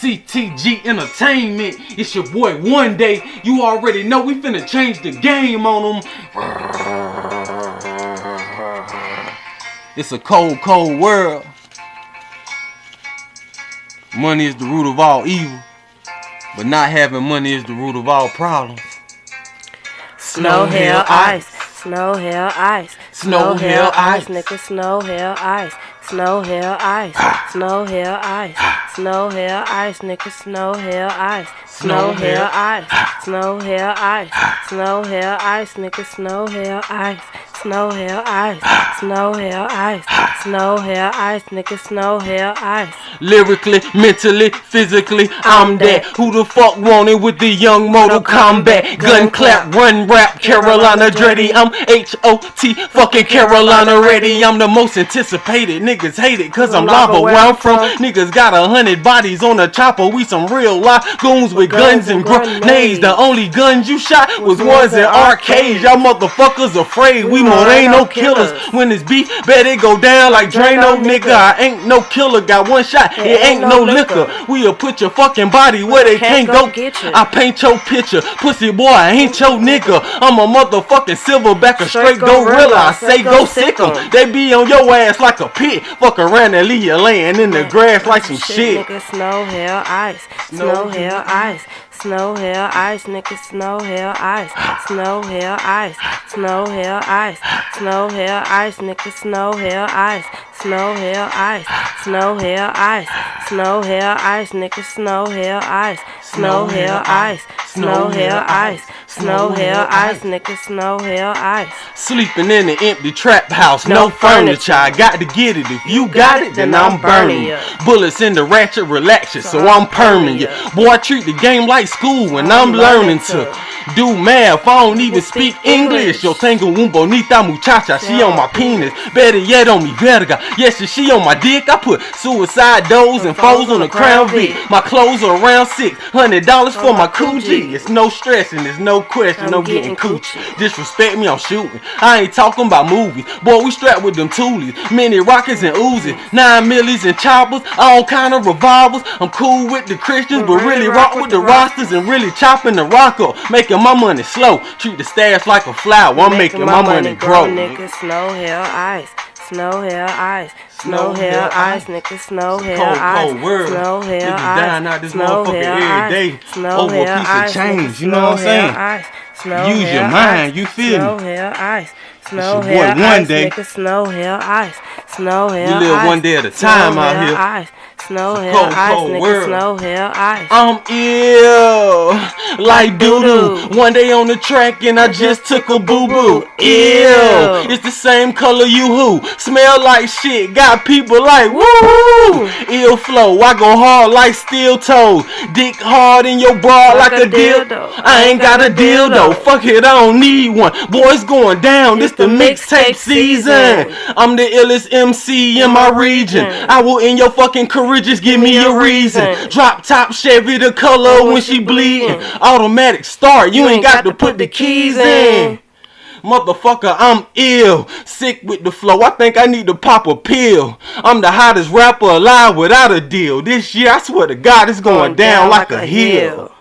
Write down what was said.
CTG Entertainment. It's your boy One Day. You already know we finna change the game on them. It's a cold, cold world. Money is the root of all evil, but not having money is the root of all problems. Snow, hail, ice. Snow, hail, ice. Snow, hail, ice. Nigga, snow, hail, ice. Snow, hail, ice. Snow, hail, ice. Snow, hail, ice. Nigga, snow, hail, ice. Snow, hail, ice. Snow, hail, ice. Snow, hail, ice. Nigga, snow, hail, ice. Snow, hail, ice. Snow, hail, ice. Snow, hail, ice. Nigga, snow, hail, ice. Lyrically, mentally, physically, I'm that. Who the fuck wanted with the young Mortal Kombat? Gun clap, run rap, Carolina Dreddy. I'm H.O.T. fucking Carolina ready. I'm the most anticipated. Niggas hate it cause I'm lava where I'm from. Niggas got 100 bodies on the chopper. We some real life goons with guns and grenades. The only guns you shot was ones in arcades. Y'all motherfuckers afraid. We Moreno killers. When it's beef, better go down like Drano, nigga. I ain't no killer, got one shot. It ain't no liquor. We'll put your fucking body where they can't go get you. I paint your picture, pussy boy, I ain't your nigga. I'm a motherfucking silverback, a straight gorilla. I say go sick 'em. They be on your ass like a pit. Fuck around and leave you laying in the grass like some shit. Nigga, snow, hail, ice. Snow, hail, ice. Snow, hail, ice. Nigga, snow, hail, ice. Snow, hail, ice. Snow, hail, ice. Snow, hail, ice. Nigga, snow, hail, ice. Snow, hail, ice. Snow, hail, ice. Snow, hail, ice. Nigga, snow, hail, ice. Snow, hail, ice. Snow, hail, ice. Snow, hail, ice. Nigga, snow, hail, ice. Sleeping in an empty trap house, no furniture. I got to get it. If you got it, then I'm burning you. Bullets in the ratchet, relax you, so I'm perming you. Boy, I treat the game like school when I'm learning to do math. I don't even speak English. Yo tengo un bonita muchacha, she on my penis. Better yet on me verga. Yes, she on my dick. I put suicide doors and foes on the Crown Vic. My clothes are around $600 for my Coogi. It's no stress and there's no question, no getting coochie. Disrespect me, I'm shooting. I ain't talking about movies. Boy, we strapped with them toolies, mini rockets and Uzis, 9 millies and choppers, all kind of revolvers. I'm cool with the Christians, but really rock with the rosters and really chopping the rock up, making my money slow. Treat the stash like a flower. I'm making my money grow. Nigga, snow, hail, ice. Snow, hail, ice. Snow, hail, ice. Nigga, snow, hail, ice. Cold world. Snow, hail, niggas ice. dying out this Snow, motherfucker hail, every ice. day Snow, over a hail, piece ice. of change. Nigga, You know what I'm snow, hail, saying? ice. Snow, Use hail, your ice. mind. You feel Snow, me? hail, ice. Snow, your hail, boy One ice. Day. Nigga, snow, hail, ice. Snow, hail, We live ice. one day at a time Snow, out hail, here. ice. Snow, hail, cold, ice. cold Nigga, world. snow, hail, ice. I'm ill, like doo-doo. One day on the track and I just took a boo-boo. Ill, it's the same color you who. Smell like shit, got people like woo. Ill flow, I go hard like steel toes. Dick hard in your bra like a dildo. I ain't got a dildo, fuck it, I don't need one. Boys going down, this the mixtape season. I'm the illest MC in my region. I will in your fucking career, just give me a reason. Drop top Chevy the color when she bleeding. Automatic start, you ain't got to put the keys in. Motherfucker, I'm ill, sick with the flow. I think I need to pop a pill. I'm the hottest rapper alive without a deal. This year, I swear to God, it's going down like a hill.